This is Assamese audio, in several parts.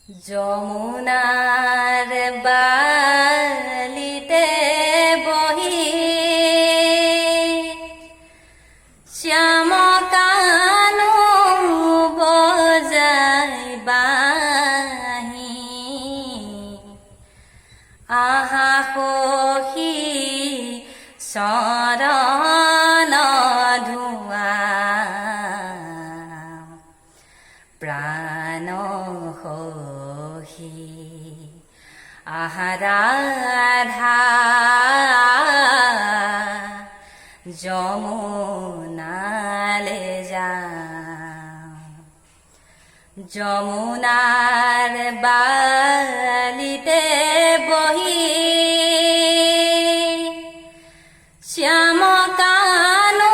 যমুনাৰ বালিতে বহি শ্যাম কানু বজাই বাহি আহা সখী চৰণ ধোৱা প্ৰাণ সখী আহা ৰাধা যমুনালে যাওঁ যমুনাৰ বালিতে বহি শ্যাম কানু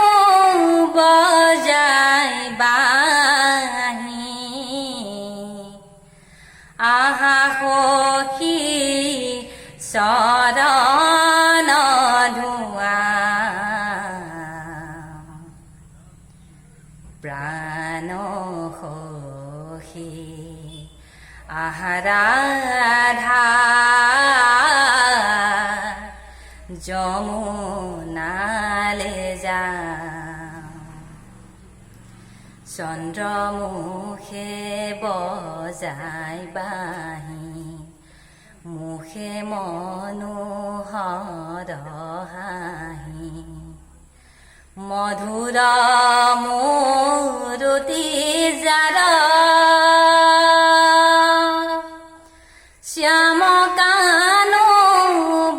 বজাই বাহি আহা সখী চৰণ ধোৱা প্ৰাণ সখী আহা ৰাধা যমুনালে যাওঁ চন্দ্ৰমুখে বজাই বাহি মুখে মনোহৰ হাঁহি মধুৰ মূৰতি যাৰ শ্যাম কানু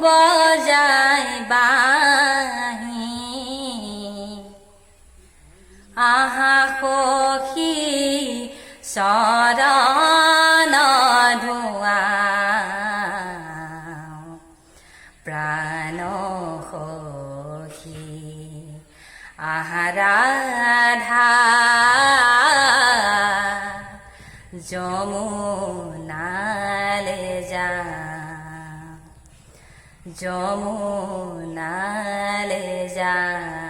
বজাই বাহি আহা সখী চৰণ ধোৱা প্ৰাণ সখী আহা ৰাধা যমুনালে যাওঁ যমুনালে যাওঁ।